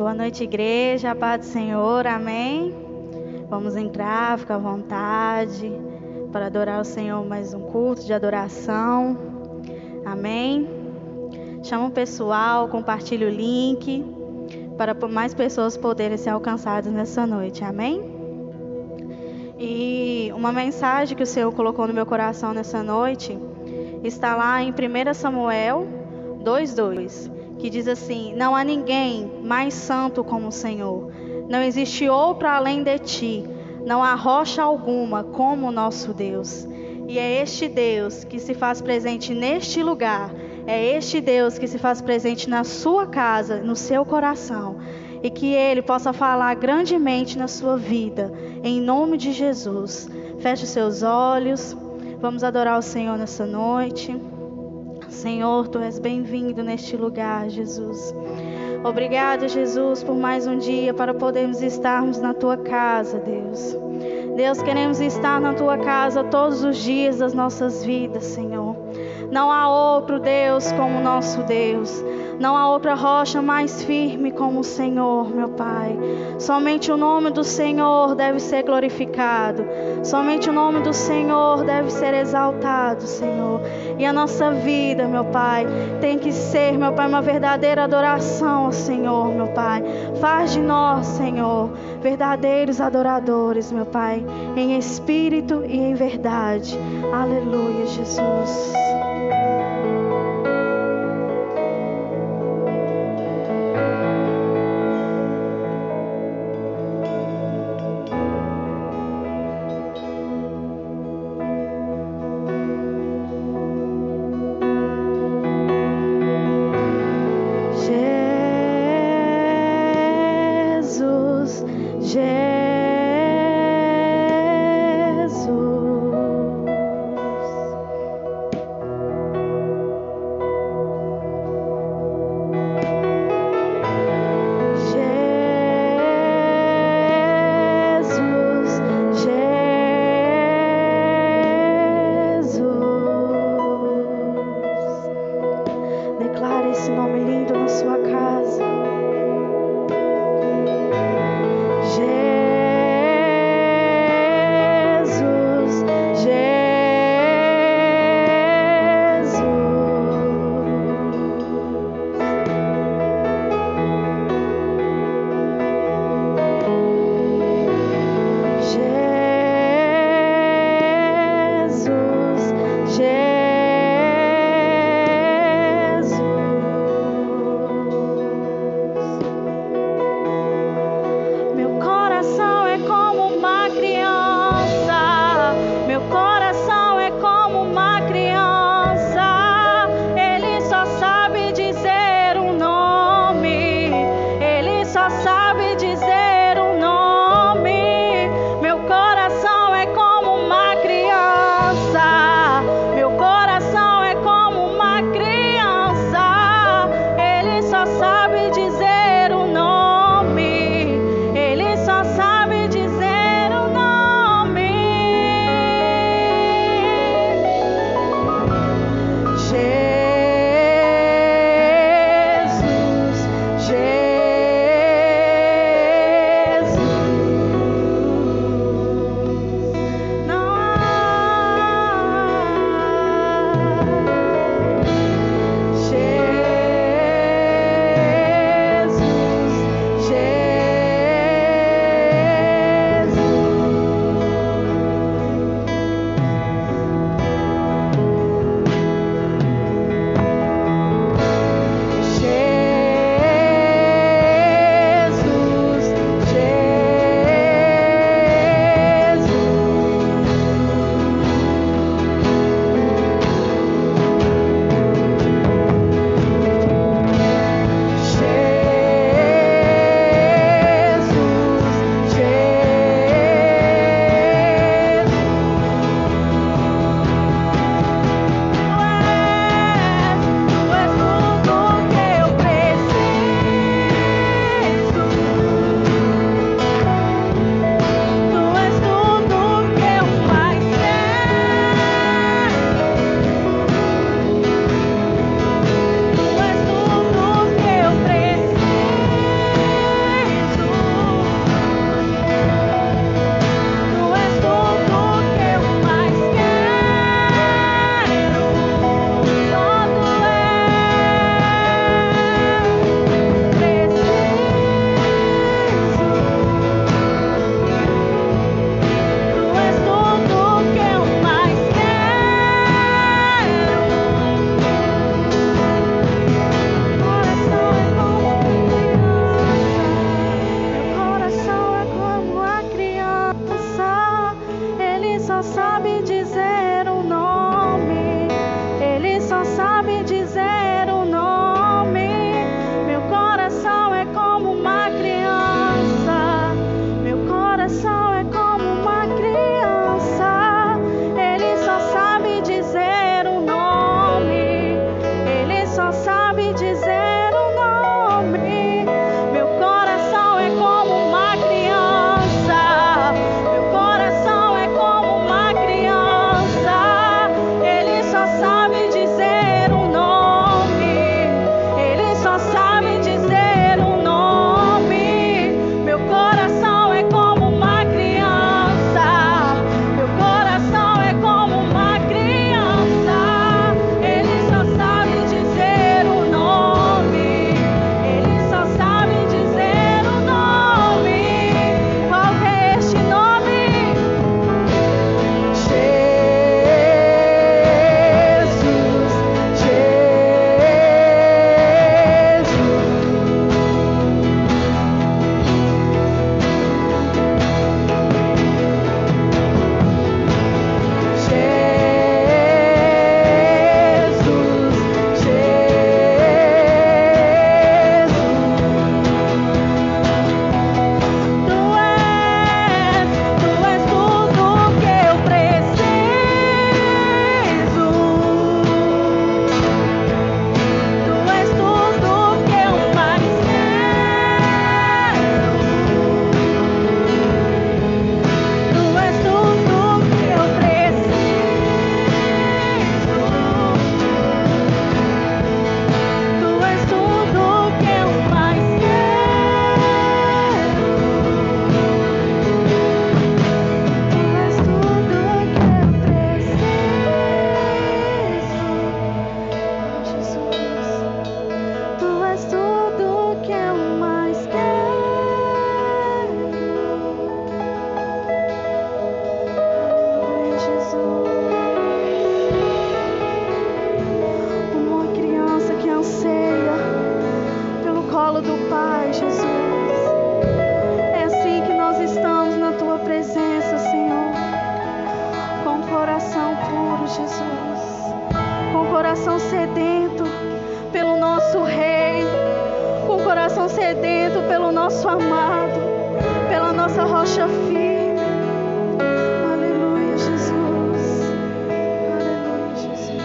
Boa noite, igreja, a paz do Senhor, amém? Vamos entrar, fica à vontade para adorar o Senhor, mais um culto de adoração, amém? Chama o pessoal, compartilha o link para mais pessoas poderem ser alcançadas nessa noite, amém? E uma mensagem que o Senhor colocou no meu coração nessa noite está lá em 1 Samuel 2:2. Que diz assim: não há ninguém mais santo como o Senhor, não existe outro além de ti, não há rocha alguma como o nosso Deus. E é este Deus que se faz presente neste lugar, é este Deus que se faz presente na sua casa, no seu coração, e que Ele possa falar grandemente na sua vida, em nome de Jesus. Feche os seus olhos, vamos adorar o Senhor nessa noite. Senhor, Tu és bem-vindo neste lugar, Jesus. Obrigada, Jesus, por mais um dia para podermos estarmos na Tua casa, Deus. Deus, queremos estar na Tua casa todos os dias das nossas vidas, Senhor. Não há outro Deus como o nosso Deus. Não há outra rocha mais firme como o Senhor, meu Pai. Somente o nome do Senhor deve ser glorificado. Somente o nome do Senhor deve ser exaltado, Senhor. E a nossa vida, meu Pai, tem que ser, meu Pai, uma verdadeira adoração ao Senhor, meu Pai. Faz de nós, Senhor, verdadeiros adoradores, meu Pai, em espírito e em verdade. Aleluia, Jesus. dizer o nome. Meu coração é como uma criança. Meu coração é como uma criança. Ele só sabe dizer o nome. Ele só sabe dizer o nome. Meu coração é como uma criança. Meu coração é como uma criança. Ele só sabe dizer o nome. Ele só sabe dizer o nome. Qual que é este nome? Tu és tudo que eu preciso. Tu és tudo que eu mais quero. Tu és tudo que eu preciso. Tu és tudo que eu mais quero. Tu és tudo que eu preciso, Jesus. Tu és tudo que eu mais quero. Aleluia, Jesus. Como uma criança que anseia pelo colo do Pai, Jesus. É assim que nós estamos na Tua presença, Senhor. Com o coração puro, Jesus. Com o coração sedento pelo nosso Rei. Com o coração sedento pelo nosso amado. Pela nossa rocha firme. Aleluia, Jesus. Aleluia, Jesus.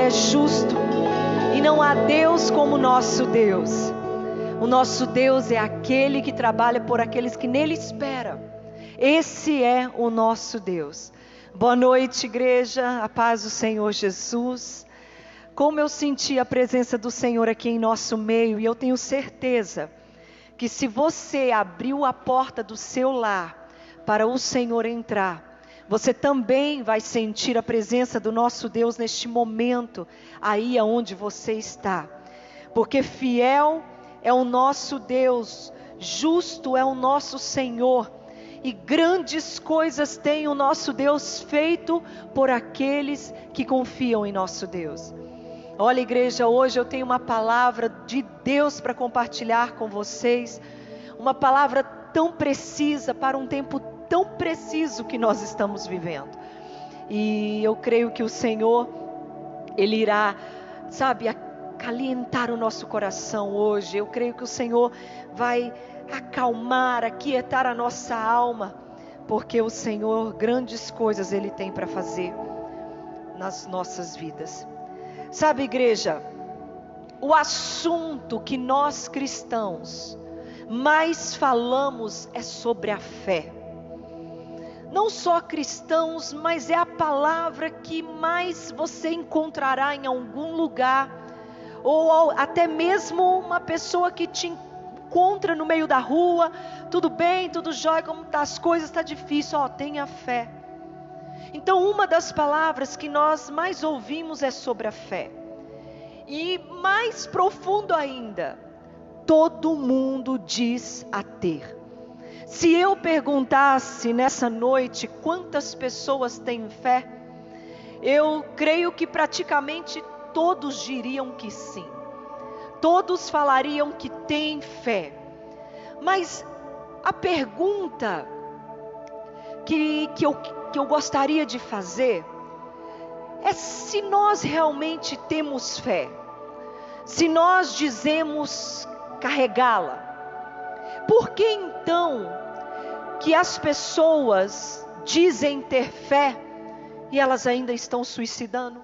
é justo e não há Deus como o nosso Deus. O nosso Deus é aquele que trabalha por aqueles que nele esperam. Esse é o nosso Deus. Boa noite, igreja, a paz do Senhor Jesus. Como eu senti a presença do Senhor aqui em nosso meio, e eu tenho certeza que se você abriu a porta do seu lar para o Senhor entrar, você também vai sentir a presença do nosso Deus neste momento, aí aonde você está. Porque fiel é o nosso Deus, justo é o nosso Senhor, e grandes coisas tem o nosso Deus feito por aqueles que confiam em nosso Deus. Olha, igreja, hoje eu tenho uma palavra de Deus para compartilhar com vocês, uma palavra tão precisa para um tempo tão preciso que nós estamos vivendo. E eu creio que o Senhor, Ele irá, acalentar o nosso coração hoje. Eu creio que o Senhor vai acalmar, aquietar a nossa alma, porque o Senhor, grandes coisas Ele tem para fazer nas nossas vidas. Sabe, igreja, o assunto que nós cristãos mais falamos é sobre a fé. Não só cristãos, mas é a palavra que mais você encontrará em algum lugar, ou até mesmo uma pessoa que te encontra no meio da rua. Tudo bem, tudo jóia, como tá as coisas, está difícil, tenha fé. Então uma das palavras que nós mais ouvimos é sobre a fé. E mais profundo ainda, todo mundo diz a ter. Se eu perguntasse nessa noite quantas pessoas têm fé, eu creio que praticamente todos diriam que sim. Todos falariam que têm fé. Mas a pergunta que eu gostaria de fazer é se nós realmente temos fé, se nós dizemos carregá-la. Por que então que as pessoas dizem ter fé e elas ainda estão suicidando?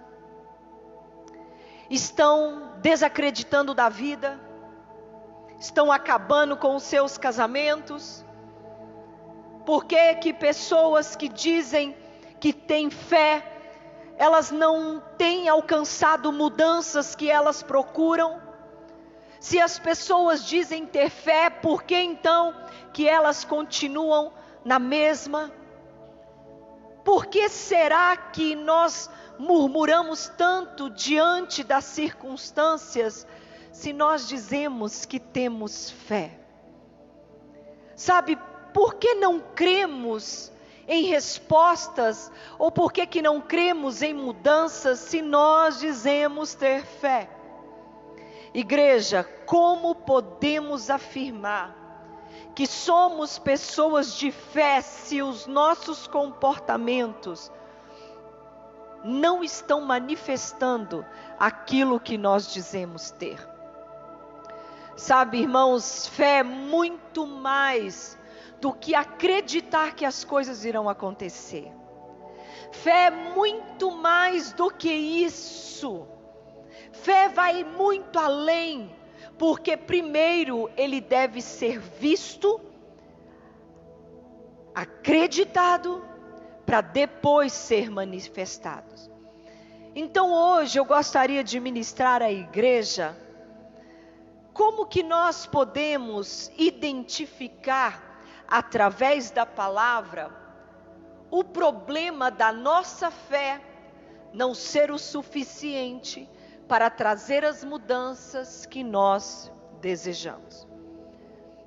Estão desacreditando da vida? Estão acabando com os seus casamentos? Por que que pessoas que dizem que têm fé, elas não têm alcançado mudanças que elas procuram? Se as pessoas dizem ter fé, por que então que elas continuam na mesma? Por que será que nós murmuramos tanto diante das circunstâncias, se nós dizemos que temos fé? Sabe, por que não cremos em respostas, ou por que não cremos em mudanças, se nós dizemos ter fé? Igreja, como podemos afirmar que somos pessoas de fé se os nossos comportamentos não estão manifestando aquilo que nós dizemos ter? Sabe, irmãos, fé é muito mais do que acreditar que as coisas irão acontecer. Fé é muito mais do que isso. Fé vai muito além, porque primeiro ele deve ser visto, acreditado, para depois ser manifestado. Então hoje eu gostaria de ministrar à igreja como que nós podemos identificar através da palavra o problema da nossa fé não ser o suficiente para trazer as mudanças que nós desejamos.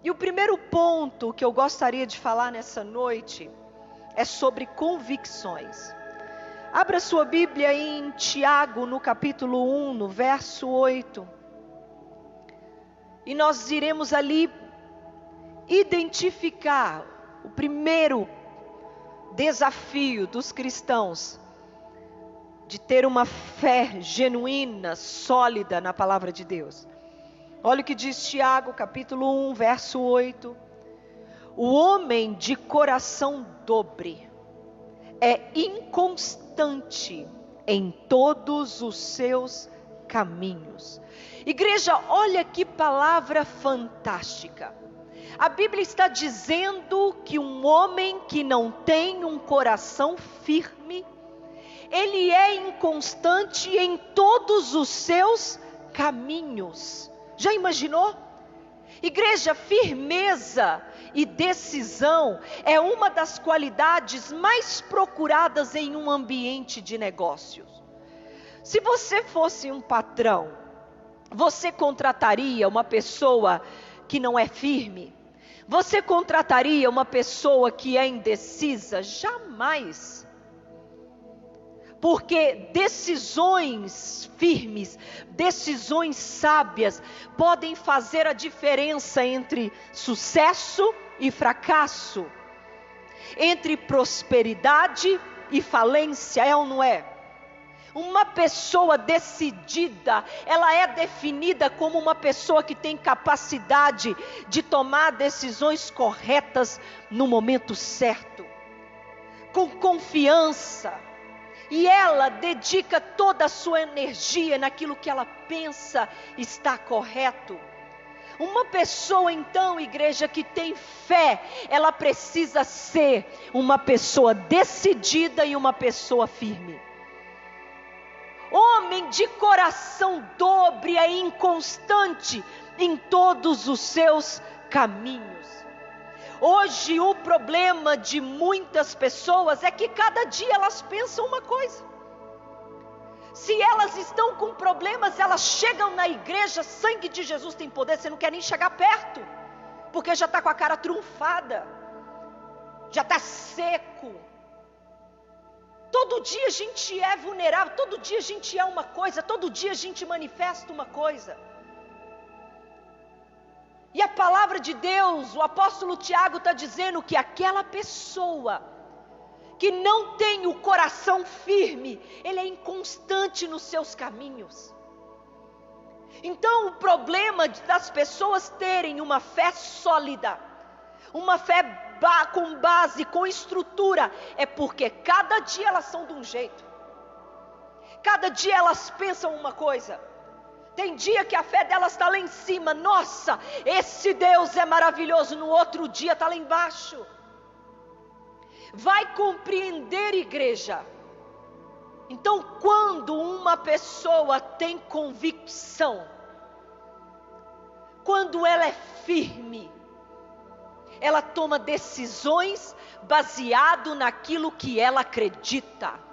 E o primeiro ponto que eu gostaria de falar nessa noite é sobre convicções. Abra sua Bíblia em Tiago, no capítulo 1, no verso 8. E nós iremos ali identificar o primeiro desafio dos cristãos de ter uma fé genuína, sólida na palavra de Deus. Olha o que diz Tiago, capítulo 1, verso 8. O homem de coração dobre é inconstante em todos os seus caminhos. Igreja, olha que palavra fantástica. A Bíblia está dizendo que um homem que não tem um coração firme, ele é inconstante em todos os seus caminhos. Já imaginou? Igreja, firmeza e decisão é uma das qualidades mais procuradas em um ambiente de negócios. Se você fosse um patrão, você contrataria uma pessoa que não é firme? Você contrataria uma pessoa que é indecisa? Jamais. Porque decisões firmes, decisões sábias, podem fazer a diferença entre sucesso e fracasso, entre prosperidade e falência, é ou não é? Uma pessoa decidida, ela é definida como uma pessoa que tem capacidade de tomar decisões corretas no momento certo, com confiança. E ela dedica toda a sua energia naquilo que ela pensa está correto. Uma pessoa então, igreja, que tem fé, ela precisa ser uma pessoa decidida e uma pessoa firme. Homem de coração dobre é inconstante em todos os seus caminhos. Hoje o problema de muitas pessoas é que cada dia elas pensam uma coisa. Se elas estão com problemas, elas chegam na igreja, sangue de Jesus tem poder, você não quer nem chegar perto, porque já está com a cara trunfada, já está seco. Todo dia a gente é vulnerável, todo dia a gente é uma coisa, todo dia a gente manifesta uma coisa. E a palavra de Deus, o apóstolo Tiago está dizendo que aquela pessoa que não tem o coração firme, ele é inconstante nos seus caminhos. Então o problema das pessoas terem uma fé sólida, uma fé com base, com estrutura, é porque cada dia elas são de um jeito, cada dia elas pensam uma coisa. Tem dia que a fé delas está lá em cima, nossa, esse Deus é maravilhoso, no outro dia está lá embaixo. Vai compreender, igreja. Então, quando uma pessoa tem convicção, quando ela é firme, ela toma decisões baseado naquilo que ela acredita.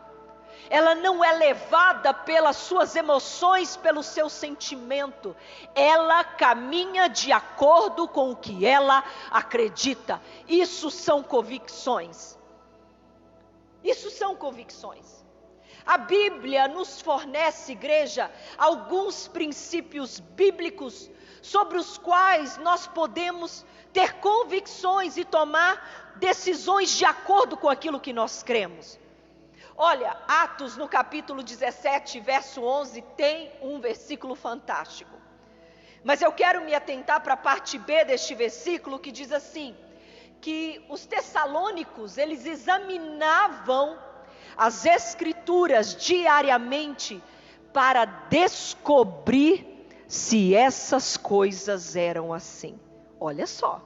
Ela não é levada pelas suas emoções, pelo seu sentimento. Ela caminha de acordo com o que ela acredita. Isso são convicções. Isso são convicções. A Bíblia nos fornece, igreja, alguns princípios bíblicos sobre os quais nós podemos ter convicções e tomar decisões de acordo com aquilo que nós cremos. Olha, Atos no capítulo 17, verso 11, tem um versículo fantástico. Mas eu quero me atentar para a parte B deste versículo, que diz assim, que os tessalônicos, eles examinavam as escrituras diariamente para descobrir se essas coisas eram assim. Olha só.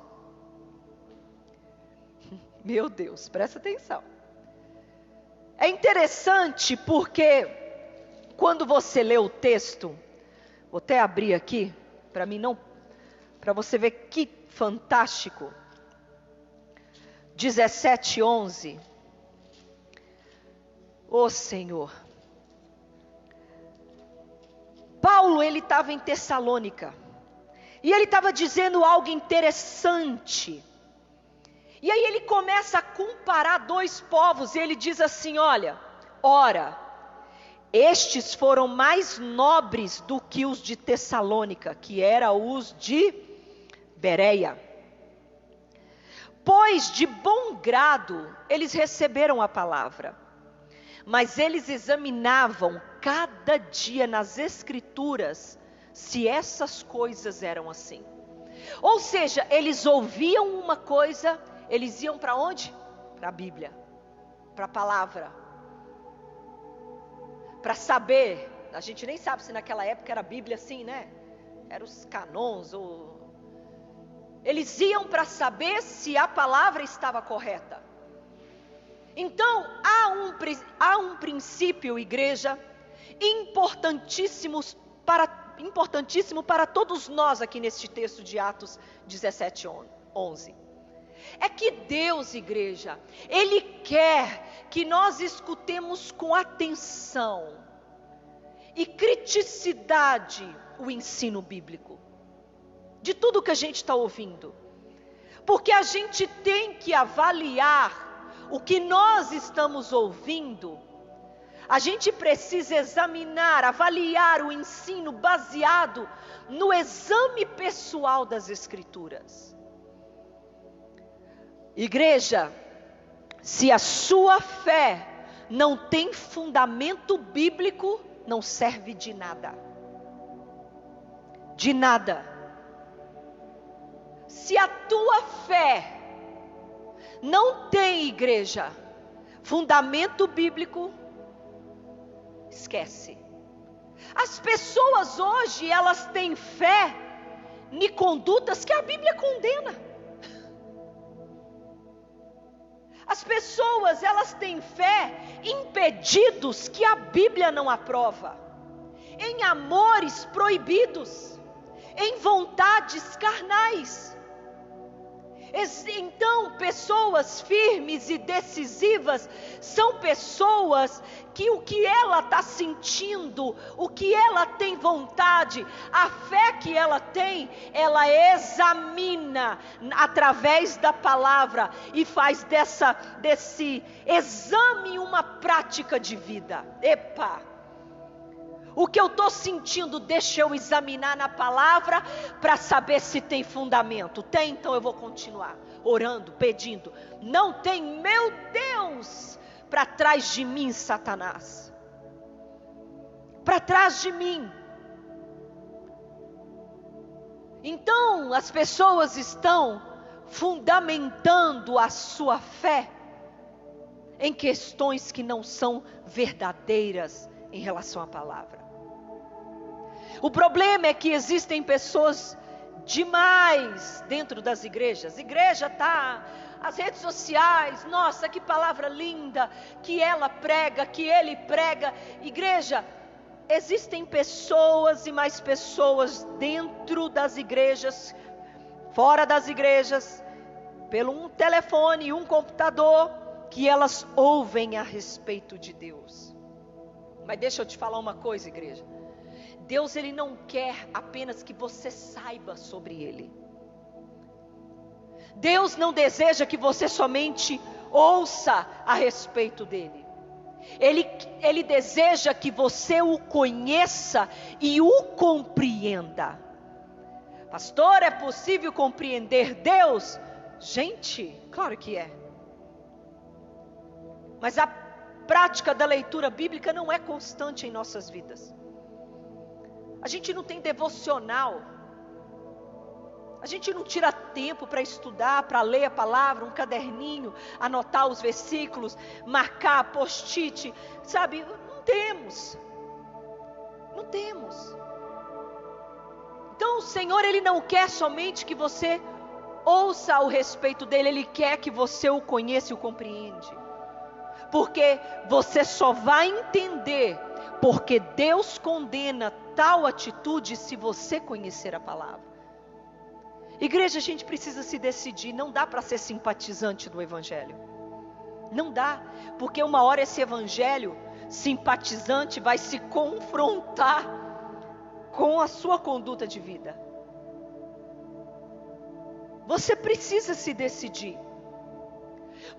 Meu Deus, presta atenção. É interessante porque quando você lê o texto, vou até abrir aqui para você ver que fantástico. 17:11. Ô Senhor. Paulo, ele estava em Tessalônica. E ele estava dizendo algo interessante. E aí ele começa a comparar dois povos, e ele diz assim, olha, ora, estes foram mais nobres do que os de Tessalônica, que eram os de Bereia. Pois de bom grado eles receberam a palavra, mas eles examinavam cada dia nas escrituras se essas coisas eram assim. Ou seja, eles ouviam uma coisa, eles iam para onde? Para a Bíblia, para a palavra, para saber, a gente nem sabe se naquela época era a Bíblia assim, né? Eram os canons, eles iam para saber se a palavra estava correta. Então, há um princípio, igreja, importantíssimo para todos nós aqui neste texto de Atos 17:11. É que Deus, igreja, Ele quer que nós escutemos com atenção e criticidade o ensino bíblico, de tudo que a gente está ouvindo. Porque a gente tem que avaliar o que nós estamos ouvindo. A gente precisa examinar, avaliar o ensino baseado no exame pessoal das Escrituras. Igreja, se a sua fé não tem fundamento bíblico, não serve de nada. De nada. Se a tua fé não tem, igreja, fundamento bíblico, esquece. As pessoas hoje, elas têm fé em condutas que a Bíblia condena. As pessoas, elas têm fé em pedidos que a Bíblia não aprova, em amores proibidos, em vontades carnais. Então, pessoas firmes e decisivas são pessoas que o que ela está sentindo, o que ela tem vontade, a fé que ela tem, ela examina através da palavra e faz desse exame uma prática de vida. Epa! O que eu estou sentindo, deixa eu examinar na palavra para saber se tem fundamento. Tem, então eu vou continuar orando, pedindo. Não tem, meu Deus, para trás de mim, Satanás. Para trás de mim. Então, as pessoas estão fundamentando a sua fé em questões que não são verdadeiras em relação à palavra. O problema é que existem pessoas demais dentro das igrejas. Igreja tá, as redes sociais, nossa, que palavra linda, que ela prega, que ele prega. Igreja, existem pessoas e mais pessoas dentro das igrejas, fora das igrejas, pelo um telefone, um computador, que elas ouvem a respeito de Deus. Mas deixa eu te falar uma coisa, igreja. Deus, Ele não quer apenas que você saiba sobre Ele. Deus não deseja que você somente ouça a respeito dEle. Ele deseja que você o conheça e o compreenda. Pastor, é possível compreender Deus? Gente, claro que é. Mas a prática da leitura bíblica não é constante em nossas vidas. A gente não tem devocional. A gente não tira tempo para estudar, para ler a palavra, um caderninho, anotar os versículos, marcar, post-it, sabe? Não temos. Não temos. Então o Senhor, Ele não quer somente que você ouça ao respeito dEle, Ele quer que você o conheça e o compreende. Porque você só vai entender porque Deus condena tal atitude se você conhecer a palavra. Igreja, a gente precisa se decidir. Não dá para ser simpatizante do Evangelho. Não dá, porque uma hora esse Evangelho simpatizante vai se confrontar com a sua conduta de vida. Você precisa se decidir.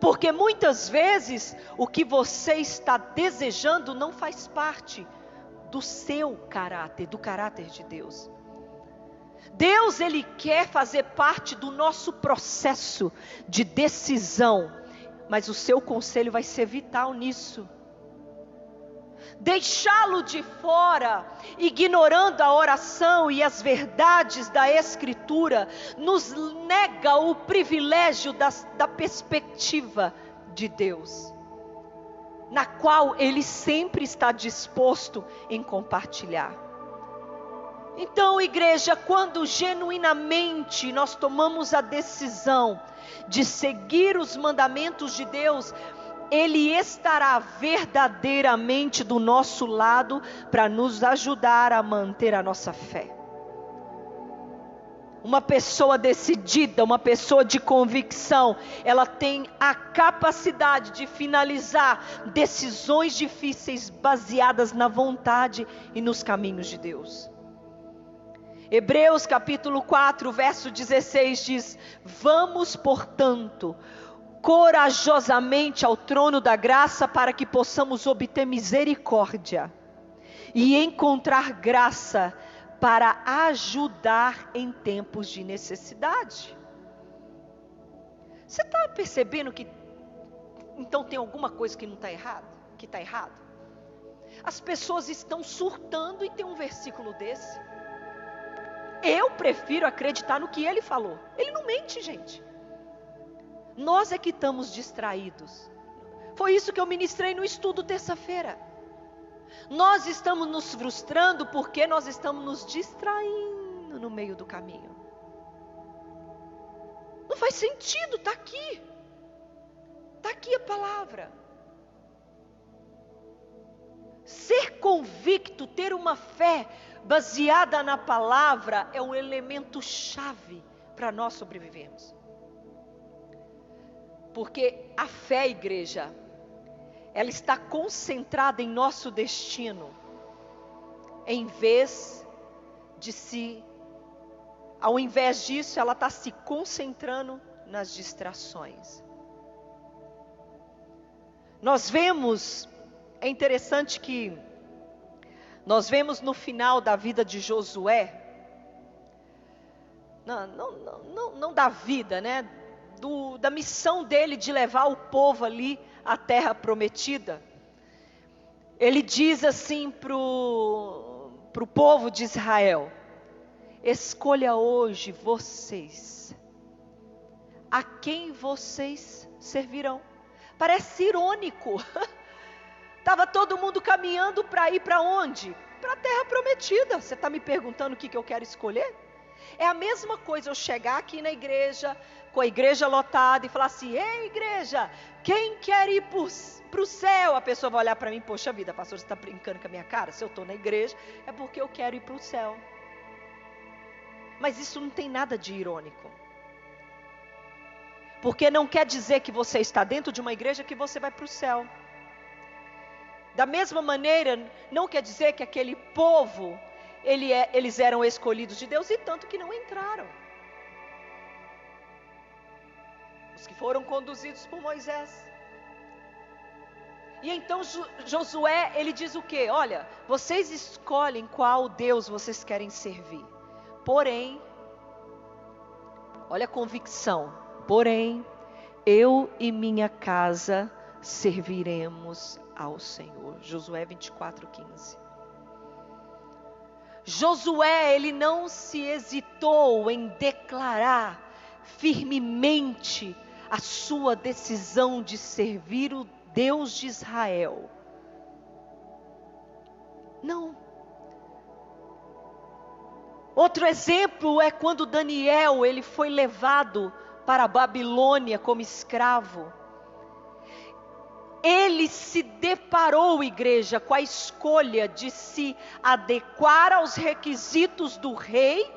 Porque muitas vezes o que você está desejando não faz parte do seu caráter, do caráter de Deus. Deus, Ele quer fazer parte do nosso processo de decisão, mas o seu conselho vai ser vital nisso. Deixá-lo de fora, ignorando a oração e as verdades da Escritura, nos nega o privilégio da perspectiva de Deus. na qual Ele sempre está disposto em compartilhar. Então, igreja, quando genuinamente nós tomamos a decisão de seguir os mandamentos de Deus, Ele estará verdadeiramente do nosso lado para nos ajudar a manter a nossa fé. Uma pessoa decidida, uma pessoa de convicção, ela tem a capacidade de finalizar decisões difíceis baseadas na vontade e nos caminhos de Deus. Hebreus capítulo 4, verso 16 diz: vamos, portanto, corajosamente ao trono da graça para que possamos obter misericórdia e encontrar graça para ajudar em tempos de necessidade. Você está percebendo que então tem alguma coisa que não está errado? Que está errado? As pessoas estão surtando e tem um versículo desse. Eu prefiro acreditar no que ele falou. Ele não mente, gente. Nós é que estamos distraídos. Foi isso que eu ministrei no estudo terça-feira. Nós estamos nos frustrando porque nós estamos nos distraindo no meio do caminho. Não faz sentido, está aqui. Está aqui a palavra. Ser convicto, ter uma fé baseada na palavra é um elemento chave para nós sobrevivermos. Porque a fé, igreja, ela está concentrada em nosso destino, ao invés disso, ela está se concentrando nas distrações. Nós vemos, é interessante que nós vemos no final da vida de Josué, não da vida, né? Da missão dele de levar o povo ali à terra prometida. Ele diz assim para o povo de Israel: escolha hoje vocês, a quem vocês servirão. Parece irônico. Estava todo mundo caminhando para ir para onde? Para a terra prometida. Você está me perguntando o que eu quero escolher? É a mesma coisa eu chegar aqui na igreja, com a igreja lotada e falar assim: ei, igreja, quem quer ir para o céu? A pessoa vai olhar para mim: poxa vida, pastor, você está brincando com a minha cara? Se eu estou na igreja, é porque eu quero ir para o céu. Mas isso não tem nada de irônico. Porque não quer dizer que você está dentro de uma igreja que você vai para o céu. Da mesma maneira, não quer dizer que aquele povo, eles eram escolhidos de Deus, e tanto que não entraram. Os que foram conduzidos por Moisés. E então Josué, ele diz o quê? Olha, vocês escolhem qual Deus vocês querem servir. Porém, olha a convicção. Porém, eu e minha casa serviremos ao Senhor. Josué 24:15. Josué, ele não se hesitou em declarar firmemente a sua decisão de servir o Deus de Israel. Não. Outro exemplo é quando Daniel, ele foi levado para a Babilônia como escravo. Ele se deparou, igreja, com a escolha de se adequar aos requisitos do rei,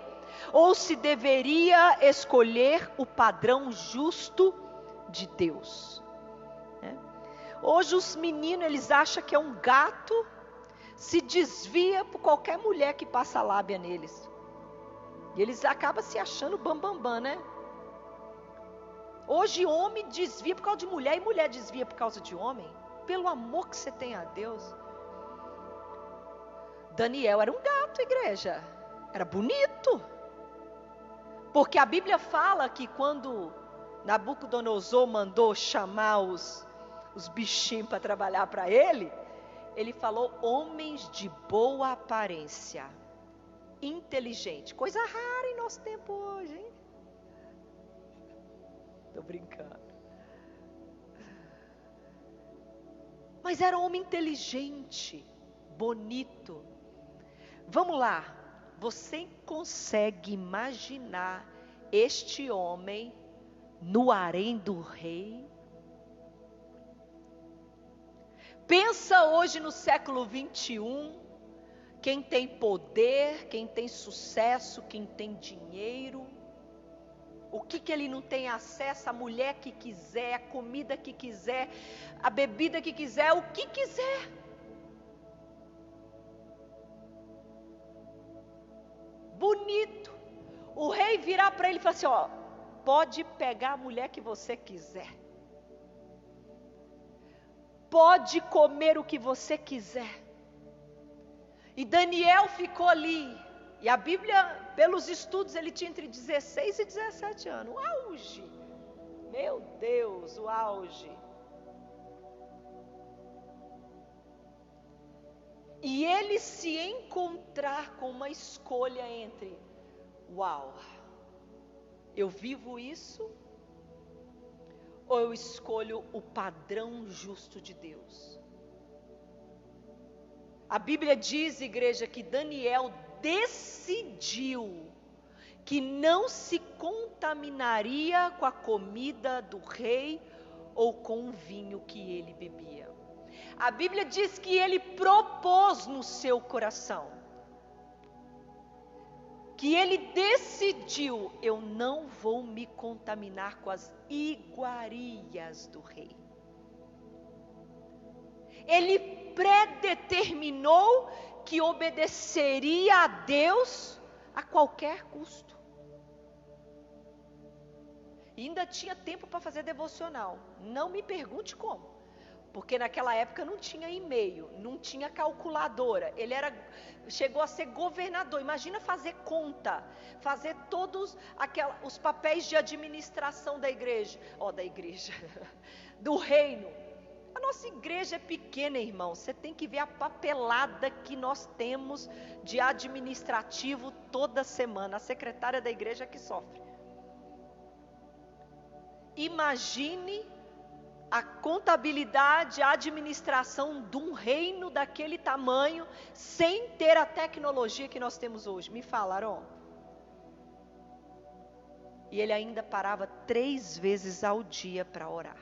ou se deveria escolher o padrão justo de Deus. Hoje os meninos, eles acham que é um gato, se desvia por qualquer mulher que passa a lábia neles. E eles acabam se achando bambambam, né? Hoje homem desvia por causa de mulher, e mulher desvia por causa de homem. Pelo amor que você tem a Deus. Daniel era um gato, igreja. Era bonito. Porque a Bíblia fala que quando Nabucodonosor mandou chamar os bichinhos para trabalhar para ele, ele falou: homens de boa aparência, inteligente. Coisa rara em nosso tempo hoje, hein? Estou brincando. Mas era um homem inteligente, bonito. Vamos lá, você consegue imaginar este homem no harém do rei? Pensa hoje no século 21, quem tem poder, quem tem sucesso, quem tem dinheiro, o que ele não tem acesso, a mulher que quiser, a comida que quiser, a bebida que quiser, o que quiser. Bonito. O rei virar para ele e falar assim, ó, pode pegar a mulher que você quiser. Pode comer o que você quiser. E Daniel ficou ali. E a Bíblia, pelos estudos, ele tinha entre 16 e 17 anos. O auge. Meu Deus, o auge. E ele se encontrar com uma escolha entre, uau, eu vivo isso, ou eu escolho o padrão justo de Deus? A Bíblia diz, igreja, que Daniel decidiu que não se contaminaria com a comida do rei ou com o vinho que ele bebia. A Bíblia diz que ele propôs no seu coração, que ele decidiu, eu não vou me contaminar com as iguarias do rei. Ele predeterminou que obedeceria a Deus a qualquer custo. E ainda tinha tempo para fazer devocional. Não me pergunte como. Porque naquela época não tinha e-mail, não tinha calculadora. Ele chegou a ser governador. Imagina fazer conta, fazer todos os papéis de administração da igreja, do reino. A nossa igreja é pequena, irmão. Você tem que ver a papelada que nós temos de administrativo toda semana. A secretária da igreja é que sofre. Imagine a contabilidade, a administração de um reino daquele tamanho, sem ter a tecnologia que nós temos hoje. Me falaram. E ele ainda parava 3 vezes ao dia para orar.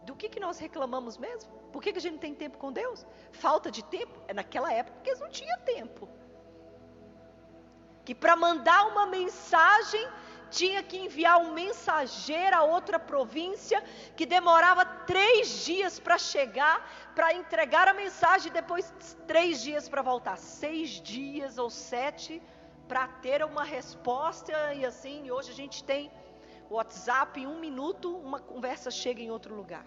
Do que nós reclamamos mesmo? Por que a gente não tem tempo com Deus? Falta de tempo? É naquela época que eles não tinham tempo. Que para mandar uma mensagem, tinha que enviar um mensageiro a outra província, que demorava 3 dias para chegar, para entregar a mensagem, e depois 3 dias para voltar. 6 dias ou 7 para ter uma resposta, e assim, hoje a gente tem o WhatsApp, em 1 minuto, uma conversa chega em outro lugar.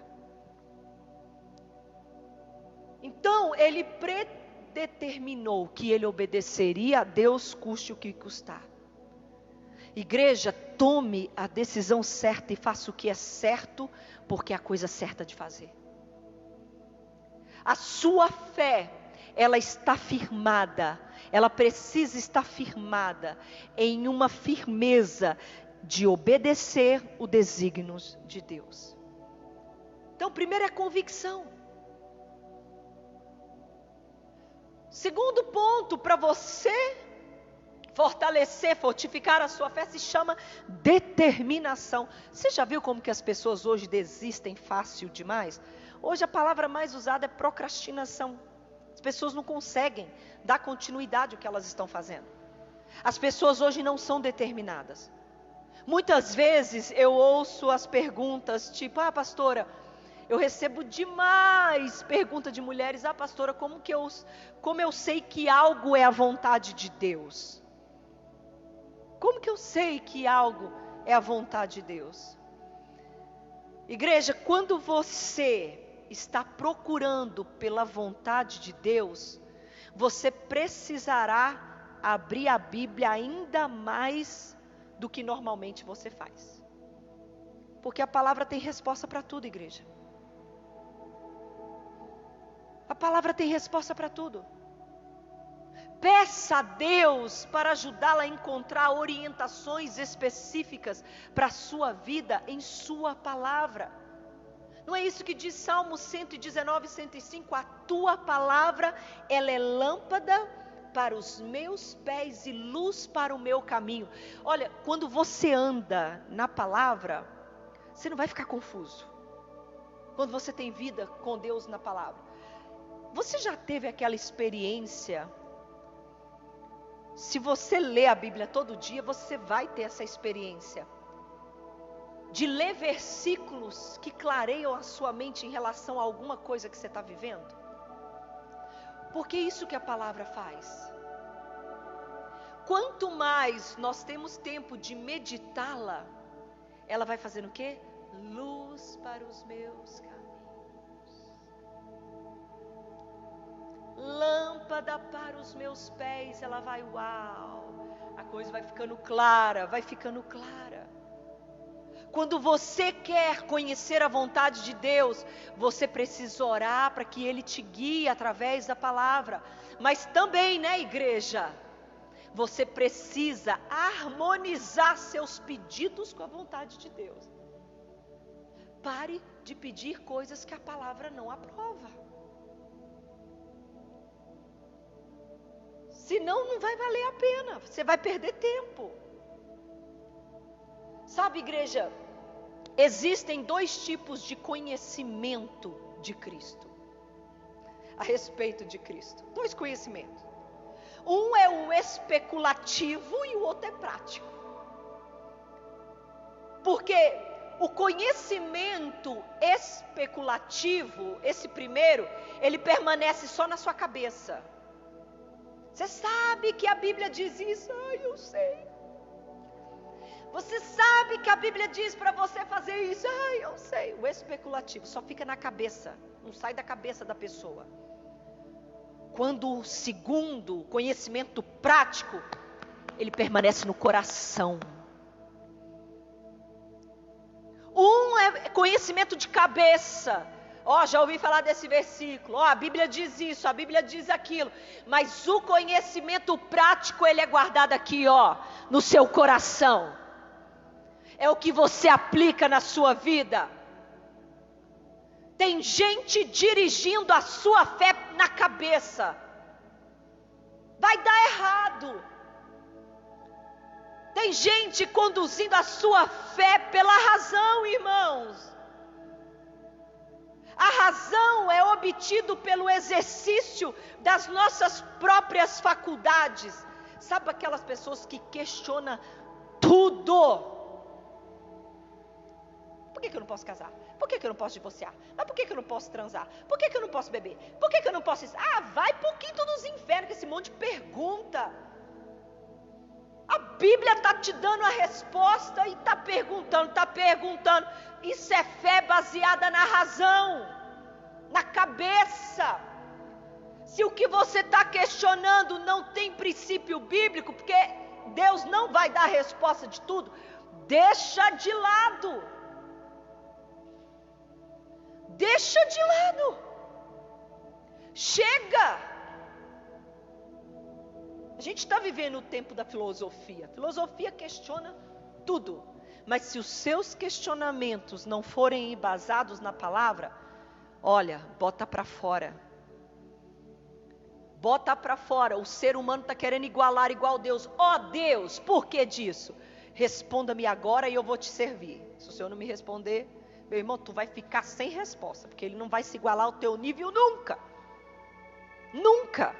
Então, ele predeterminou que ele obedeceria a Deus, custe o que custar. Igreja, tome a decisão certa e faça o que é certo, porque é a coisa certa de fazer. A sua fé, ela está firmada, ela precisa estar firmada em uma firmeza de obedecer os desígnios de Deus. Então, primeiro é convicção. Segundo ponto, para você fortalecer, fortificar a sua fé, se chama determinação. Você já viu como que as pessoas hoje desistem fácil demais? Hoje a palavra mais usada é procrastinação. As pessoas não conseguem dar continuidade ao que elas estão fazendo. As pessoas hoje não são determinadas. Muitas vezes eu ouço as perguntas tipo, pastora, eu recebo demais perguntas de mulheres, pastora, como eu sei que algo é a vontade de Deus? Como que eu sei que algo é a vontade de Deus? Igreja, quando você está procurando pela vontade de Deus, você precisará abrir a Bíblia ainda mais do que normalmente você faz. Porque a palavra tem resposta para tudo, igreja. A palavra tem resposta para tudo. Peça a Deus para ajudá-la a encontrar orientações específicas para a sua vida em sua palavra. Não é isso que diz Salmo 119, 105? A tua palavra, ela é lâmpada para os meus pés e luz para o meu caminho. Olha, quando você anda na palavra, você não vai ficar confuso. Quando você tem vida com Deus na palavra. Você já teve aquela experiência? Se você lê a Bíblia todo dia, você vai ter essa experiência. De ler versículos que clareiam a sua mente em relação a alguma coisa que você está vivendo. Porque é isso que a palavra faz. Quanto mais nós temos tempo de meditá-la, ela vai fazendo o quê? Luz para os meus caminhos. Lâmpada para os meus pés, ela vai, uau. A coisa vai ficando clara, vai ficando clara. Quando você quer conhecer a vontade de Deus, você precisa orar para que Ele te guie através da palavra. Mas também, né, igreja? Você precisa harmonizar seus pedidos com a vontade de Deus. Pare de pedir coisas que a palavra não aprova. Senão não vai valer a pena, você vai perder tempo. Sabe, igreja, existem 2 tipos de conhecimento de Cristo. A respeito de Cristo. 2 conhecimentos. Um é o especulativo e o outro é prático. Porque o conhecimento especulativo, esse primeiro, ele permanece só na sua cabeça. Você sabe que a Bíblia diz isso? Ai, eu sei. Você sabe que a Bíblia diz para você fazer isso? Ai, eu sei. O especulativo só fica na cabeça, não sai da cabeça da pessoa. Quando o segundo, conhecimento prático, ele permanece no coração. Um é conhecimento de cabeça. Já ouvi falar desse versículo. A Bíblia diz isso, a Bíblia diz aquilo. Mas o conhecimento prático, ele é guardado aqui, no seu coração. É o que você aplica na sua vida. Tem gente dirigindo a sua fé na cabeça. Vai dar errado. Tem gente conduzindo a sua fé pela razão, irmãos. A razão é obtido pelo exercício das nossas próprias faculdades. Sabe aquelas pessoas que questionam tudo? Por que eu não posso casar? Por que eu não posso divorciar? Mas por que eu não posso transar? Por que eu não posso beber? Por que eu não posso isso? Vai pro quinto dos infernos com esse monte de pergunta. A Bíblia está te dando a resposta e está perguntando. Isso é fé baseada na razão, na cabeça. Se o que você está questionando não tem princípio bíblico, porque Deus não vai dar a resposta de tudo, deixa de lado. Deixa de lado. Chega. A gente está vivendo o tempo da filosofia. A filosofia questiona tudo. Mas se os seus questionamentos não forem embasados na palavra, olha, bota para fora. Bota para fora. O ser humano está querendo igualar igual Deus. Deus, por que disso? Responda-me agora e eu vou te servir. Se o Senhor não me responder, meu irmão, tu vai ficar sem resposta. Porque Ele não vai se igualar ao teu nível nunca. Nunca.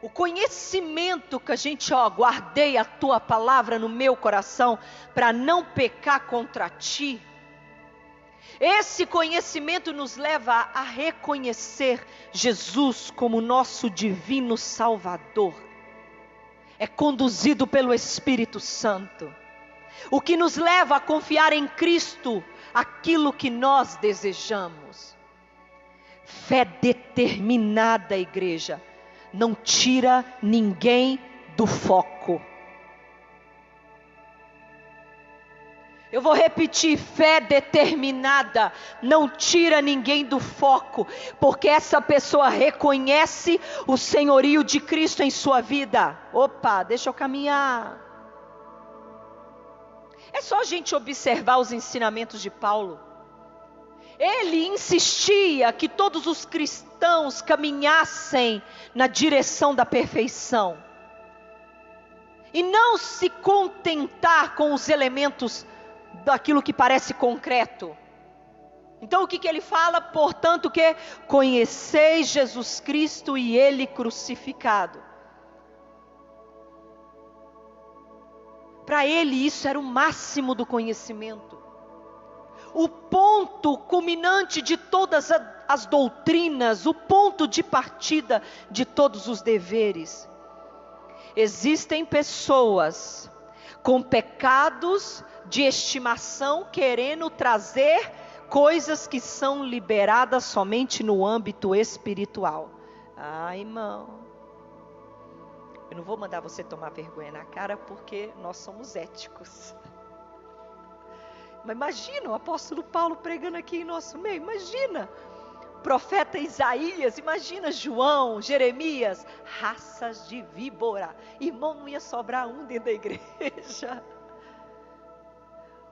O conhecimento que a gente, guardei a tua palavra no meu coração para não pecar contra ti. Esse conhecimento nos leva a reconhecer Jesus como nosso divino Salvador. É conduzido pelo Espírito Santo. O que nos leva a confiar em Cristo, aquilo que nós desejamos. Fé determinada, igreja. Não tira ninguém do foco. Eu vou repetir, fé determinada não tira ninguém do foco, porque essa pessoa reconhece o senhorio de Cristo em sua vida. Deixa eu caminhar. só a gente observar os ensinamentos de Paulo. Ele insistia que todos os cristãos caminhassem na direção da perfeição. E não se contentar com os elementos daquilo que parece concreto. Então o que ele fala? Portanto que conheceis Jesus Cristo e Ele crucificado. Para ele isso era o máximo do conhecimento. O ponto culminante de todas as doutrinas, o ponto de partida de todos os deveres. Existem pessoas com pecados de estimação querendo trazer coisas que são liberadas somente no âmbito espiritual. Ah, irmão, eu não vou mandar você tomar vergonha na cara porque nós somos éticos. Mas imagina o apóstolo Paulo pregando aqui em nosso meio, imagina o profeta Isaías, imagina João, Jeremias, raças de víbora. Irmão, não ia sobrar um dentro da igreja.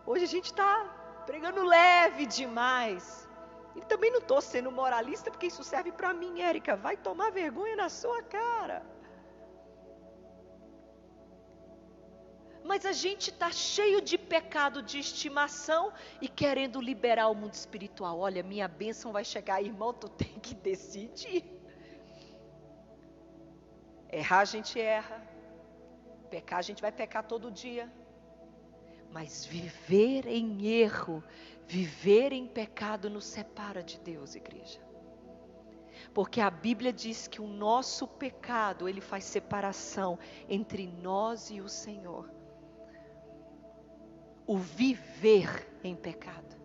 Hoje a gente está pregando leve demais. E também não estou sendo moralista, porque isso serve para mim, Érica. Vai tomar vergonha na sua cara. Mas a gente está cheio de pecado de estimação e querendo liberar o mundo espiritual. Olha, minha bênção vai chegar, irmão, tu tem que decidir. Errar a gente erra. Pecar a gente vai pecar todo dia. Mas viver em erro, viver em pecado nos separa de Deus, igreja. Porque a Bíblia diz que o nosso pecado, ele faz separação entre nós e o Senhor. O viver em pecado.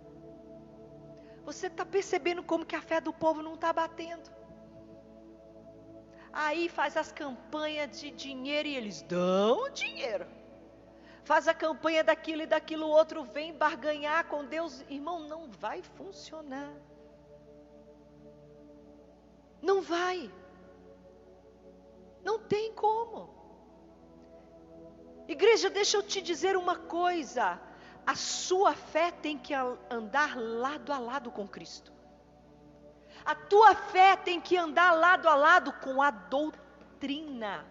Você está percebendo como que a fé do povo não está batendo? Aí faz as campanhas de dinheiro e eles dão dinheiro. Faz a campanha daquilo e daquilo outro, vem barganhar com Deus. Irmão, não vai funcionar. Não vai. Não tem como. Igreja, deixa eu te dizer uma coisa. A sua fé tem que andar lado a lado com Cristo. A tua fé tem que andar lado a lado com a doutrina.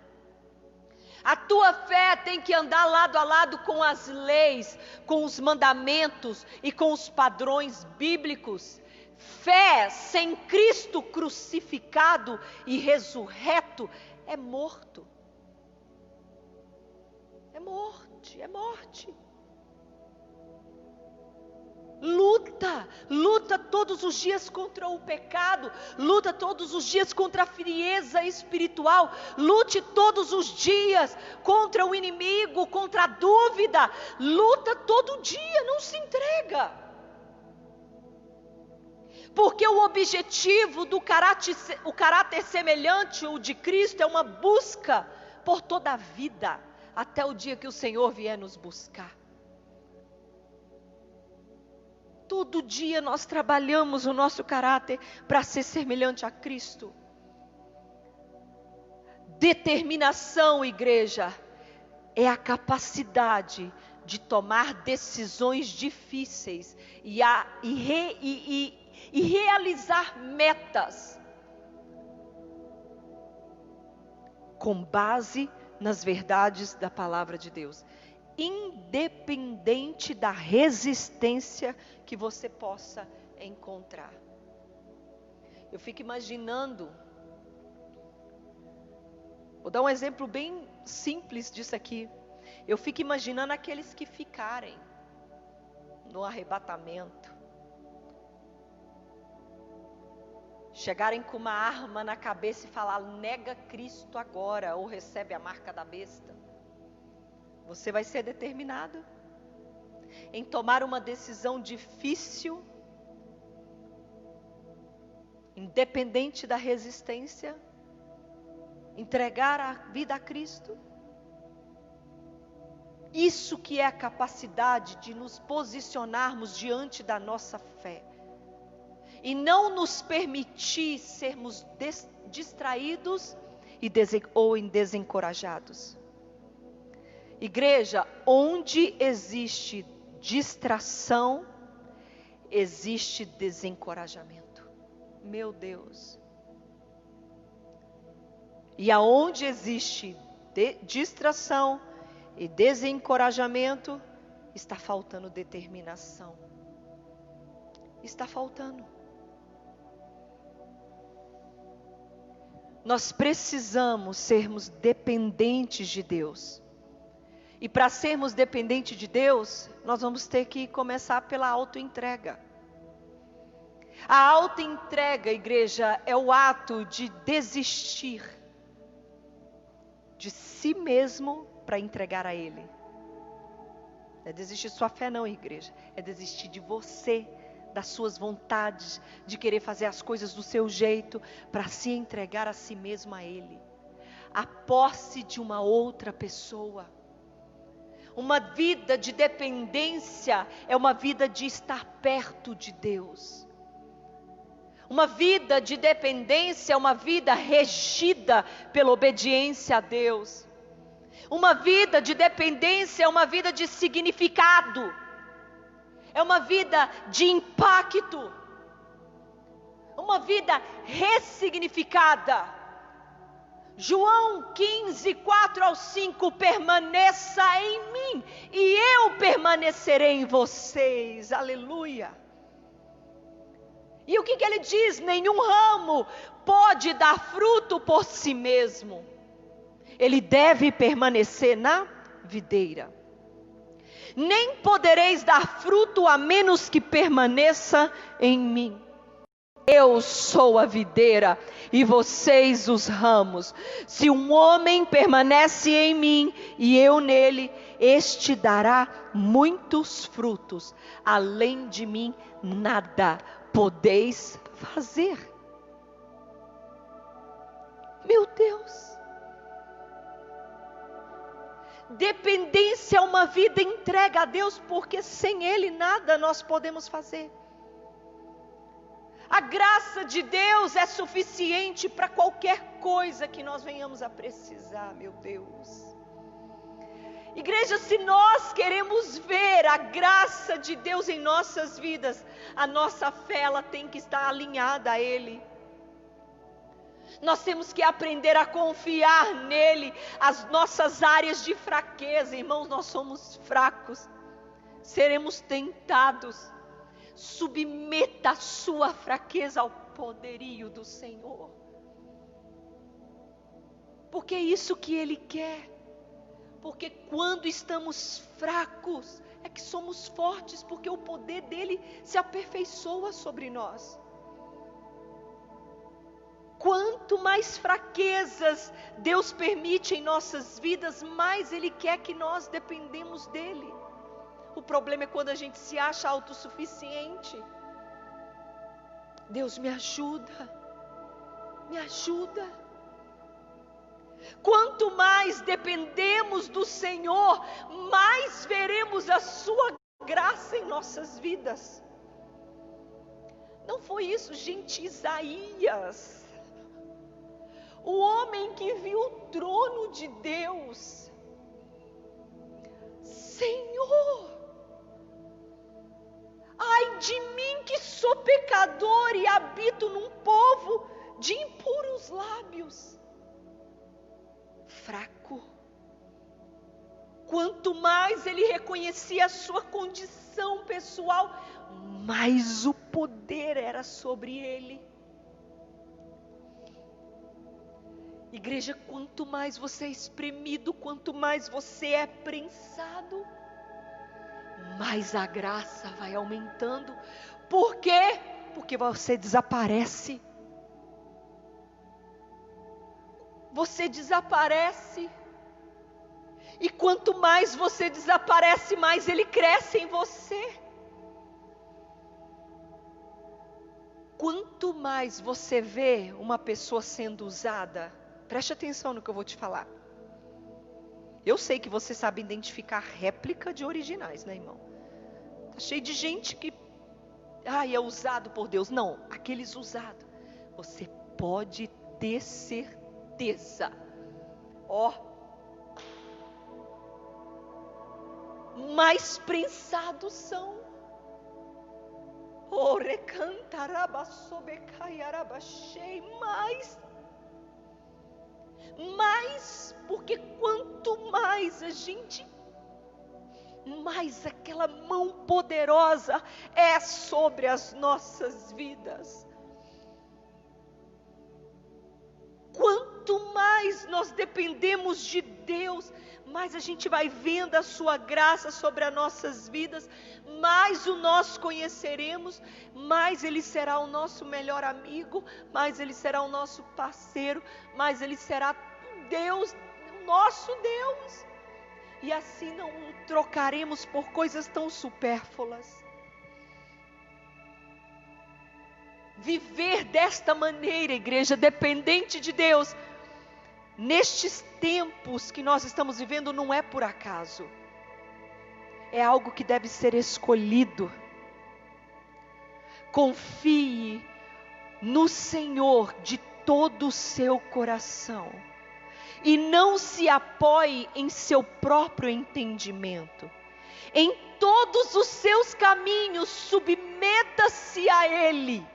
A tua fé tem que andar lado a lado com as leis, com os mandamentos e com os padrões bíblicos. Fé sem Cristo crucificado e ressurreto é morto. É morte, é morte. Luta todos os dias contra o pecado, luta todos os dias contra a frieza espiritual, lute todos os dias contra o inimigo, contra a dúvida, luta todo dia, não se entrega. Porque o objetivo do caráter semelhante ao de Cristo é uma busca por toda a vida, até o dia que o Senhor vier nos buscar. Todo dia nós trabalhamos o nosso caráter para ser semelhante a Cristo. Determinação, igreja, é a capacidade de tomar decisões difíceis e realizar metas com base nas verdades da palavra de Deus. Independente da resistência que você possa encontrar. Eu fico imaginando, vou dar um exemplo bem simples disso aqui. Eu fico imaginando aqueles que ficarem no arrebatamento, chegarem com uma arma na cabeça e falar: nega Cristo agora, ou recebe a marca da besta. Você vai ser determinado em tomar uma decisão difícil, independente da resistência, entregar a vida a Cristo. Isso que é a capacidade de nos posicionarmos diante da nossa fé e não nos permitir sermos distraídos ou desencorajados. Igreja, onde existe distração, existe desencorajamento. Meu Deus. E aonde existe distração e desencorajamento, está faltando determinação. Está faltando. Nós precisamos sermos dependentes de Deus. E para sermos dependentes de Deus, nós vamos ter que começar pela autoentrega. A autoentrega, igreja, é o ato de desistir de si mesmo para entregar a Ele. Não é desistir de sua fé não, igreja. É desistir de você, das suas vontades, de querer fazer as coisas do seu jeito, para se entregar a si mesmo a Ele. A posse de uma outra pessoa. Uma vida de dependência é uma vida de estar perto de Deus. Uma vida de dependência é uma vida regida pela obediência a Deus. Uma vida de dependência é uma vida de significado. É uma vida de impacto. Uma vida ressignificada. João 15, 4-5, permaneça em mim e eu permanecerei em vocês. Aleluia. E o que ele diz? Nenhum ramo pode dar fruto por si mesmo. Ele deve permanecer na videira. Nem podereis dar fruto a menos que permaneça em mim. Eu sou a videira e vocês os ramos. Se um homem permanece em mim e eu nele, este dará muitos frutos. Além de mim, nada podeis fazer. Meu Deus. Dependência é uma vida entregue a Deus, porque sem Ele nada nós podemos fazer. A graça de Deus é suficiente para qualquer coisa que nós venhamos a precisar, meu Deus. Igreja, se nós queremos ver a graça de Deus em nossas vidas, a nossa fé ela tem que estar alinhada a Ele. Nós temos que aprender a confiar nele, as nossas áreas de fraqueza, irmãos, nós somos fracos, seremos tentados. Submeta a sua fraqueza ao poderio do Senhor, porque é isso que Ele quer. Porque quando estamos fracos, é que somos fortes, porque o poder dEle se aperfeiçoa sobre nós. Quanto mais fraquezas Deus permite em nossas vidas, mais Ele quer que nós dependemos dEle. O problema é quando a gente se acha autossuficiente. Deus me ajuda, me ajuda. Quanto mais dependemos do Senhor, mais veremos a sua graça em nossas vidas. Não foi isso, gente, Isaías, o homem que viu o trono de Deus. Senhor, ai de mim que sou pecador e habito num povo de impuros lábios. Fraco. Quanto mais ele reconhecia a sua condição pessoal, mais o poder era sobre ele. Igreja, quanto mais você é espremido, quanto mais você é prensado, mais a graça vai aumentando. Por quê? Porque você desaparece. Você desaparece. E quanto mais você desaparece, mais Ele cresce em você. Quanto mais você vê uma pessoa sendo usada, preste atenção no que eu vou te falar. Eu sei que você sabe identificar réplica de originais, né, irmão? Tá cheio de gente que é usado por Deus. Não, aqueles usados, você pode ter certeza. mais prensados são. Mais, porque quanto mais a gente, mais aquela mão poderosa é sobre as nossas vidas. Quanto mais nós dependemos de Deus, mais a gente vai vendo a sua graça sobre as nossas vidas, mais o nós conheceremos, mais Ele será o nosso melhor amigo, mais Ele será o nosso parceiro, mais Ele será Deus, o nosso Deus. E assim não o trocaremos por coisas tão supérfluas. Viver desta maneira, igreja, dependente de Deus, nestes tempos que nós estamos vivendo, não é por acaso. É algo que deve ser escolhido. Confie no Senhor de todo o seu coração. E não se apoie em seu próprio entendimento. Em todos os seus caminhos, submeta-se a Ele.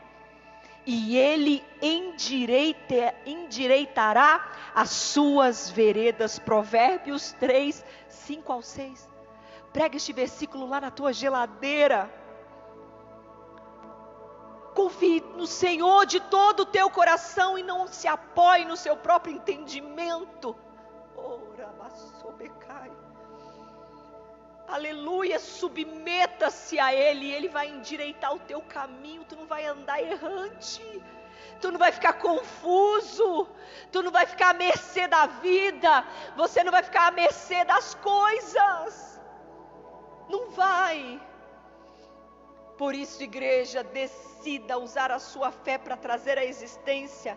E Ele endireitará as suas veredas. Provérbios 3, 5 ao 6. Prega este versículo lá na tua geladeira. Confie no Senhor de todo o teu coração e não se apoie no seu próprio entendimento. Aleluia, submeta-se a Ele e Ele vai endireitar o teu caminho. Tu não vai andar errante, tu não vai ficar confuso, tu não vai ficar à mercê da vida, você não vai ficar à mercê das coisas, não vai. Por isso, igreja, decida usar a sua fé para trazer à existência,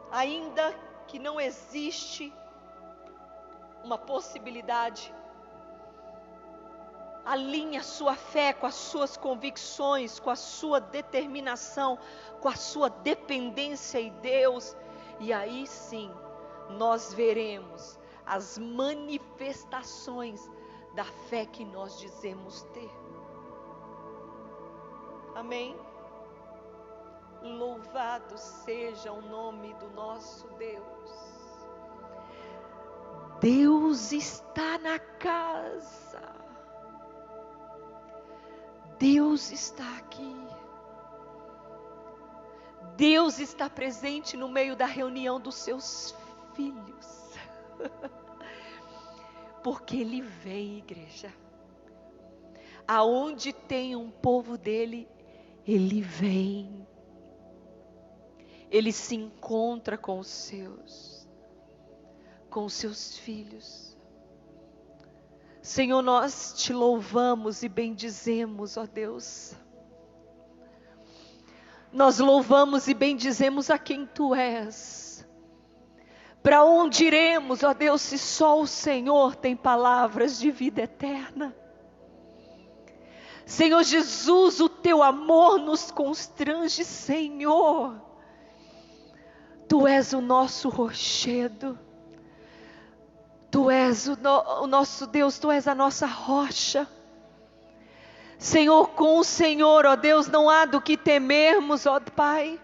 ainda que não existe uma possibilidade. Alinhe a sua fé com as suas convicções, com a sua determinação, com a sua dependência em Deus. E aí sim, nós veremos as manifestações da fé que nós dizemos ter. Amém? Louvado seja o nome do nosso Deus. Deus está na casa. Deus está aqui. Deus está presente no meio da reunião dos seus filhos. Porque Ele vem, igreja. Aonde tem um povo dele, Ele vem. Ele se encontra com os seus filhos. Senhor, nós te louvamos e bendizemos, ó Deus. Nós louvamos e bendizemos a quem Tu és. Para onde iremos, ó Deus, se só o Senhor tem palavras de vida eterna? Senhor Jesus, o Teu amor nos constrange, Senhor. Tu és o nosso rochedo. Tu és o nosso Deus, Tu és a nossa rocha. Senhor, com o Senhor, ó Deus, não há do que temermos, ó Pai.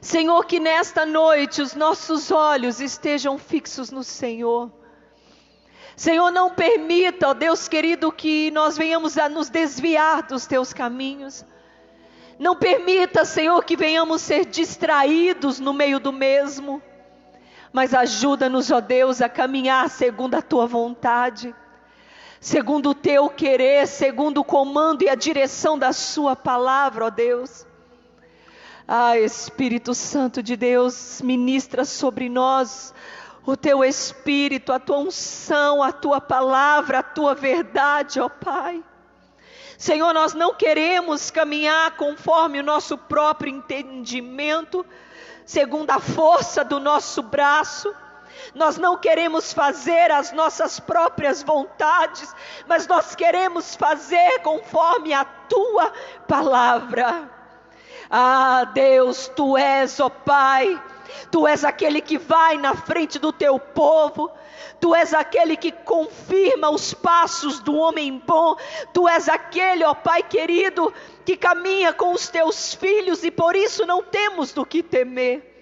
Senhor, que nesta noite os nossos olhos estejam fixos no Senhor. Senhor, não permita, ó Deus querido, que nós venhamos a nos desviar dos Teus caminhos. Não permita, Senhor, que venhamos ser distraídos no meio do mesmo. Mas ajuda-nos, ó Deus, a caminhar segundo a Tua vontade, segundo o Teu querer, segundo o comando e a direção da Sua palavra, ó Deus. Ah, Espírito Santo de Deus, ministra sobre nós o Teu Espírito, a Tua unção, a Tua palavra, a Tua verdade, ó Pai. Senhor, nós não queremos caminhar conforme o nosso próprio entendimento, segundo a força do nosso braço. Nós não queremos fazer as nossas próprias vontades, mas nós queremos fazer conforme a Tua palavra. Ah, Deus, Tu és, ó Pai, Tu és aquele que vai na frente do Teu povo, Tu és aquele que confirma os passos do homem bom, Tu és aquele, ó Pai querido, que caminha com os Teus filhos e por isso não temos do que temer.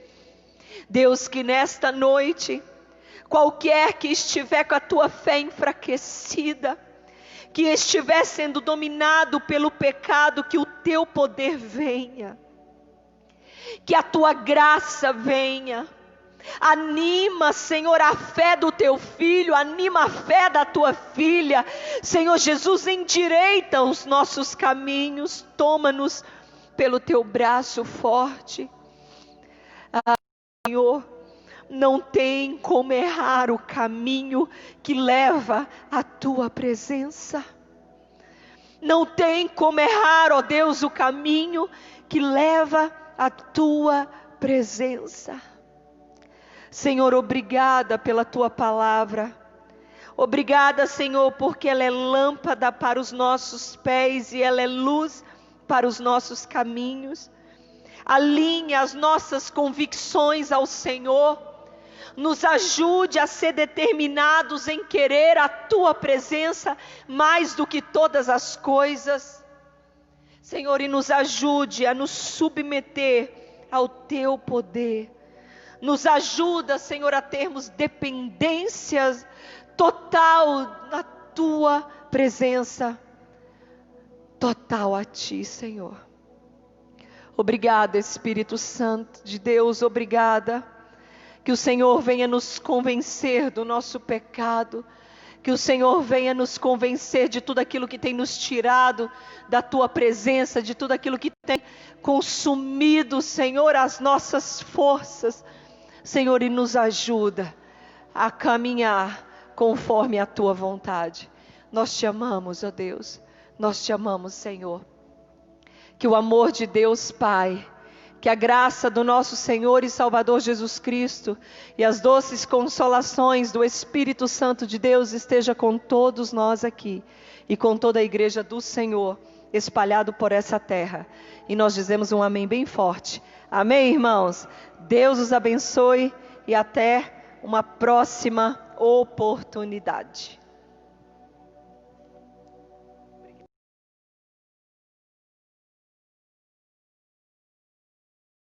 Deus, que nesta noite, qualquer que estiver com a tua fé enfraquecida, que estiver sendo dominado pelo pecado, que o teu poder venha, que a tua graça venha. Anima, Senhor, a fé do teu filho, anima a fé da tua filha. Senhor Jesus, endireita os nossos caminhos, toma-nos pelo teu braço forte. Ah, Senhor, não tem como errar o caminho que leva à tua presença. Não tem como errar, ó Deus, o caminho que leva à tua presença. Senhor, obrigada pela tua palavra. Obrigada, Senhor, porque ela é lâmpada para os nossos pés e ela é luz para os nossos caminhos. Alinhe as nossas convicções ao Senhor. Nos ajude a ser determinados em querer a tua presença mais do que todas as coisas. Senhor, e nos ajude a nos submeter ao teu poder. Nos ajuda, Senhor, a termos dependência total na tua presença. Total a ti, Senhor. Obrigada, Espírito Santo de Deus, obrigada. Que o Senhor venha nos convencer do nosso pecado. Que o Senhor venha nos convencer de tudo aquilo que tem nos tirado da Tua presença, de tudo aquilo que tem consumido, Senhor, as nossas forças. Senhor, e nos ajuda a caminhar conforme a Tua vontade. Nós te amamos, ó Deus. Nós te amamos, Senhor. Que o amor de Deus Pai, que a graça do nosso Senhor e Salvador Jesus Cristo e as doces consolações do Espírito Santo de Deus esteja com todos nós aqui e com toda a igreja do Senhor espalhado por essa terra. E nós dizemos um amém bem forte. Amém, irmãos? Deus os abençoe e até uma próxima oportunidade.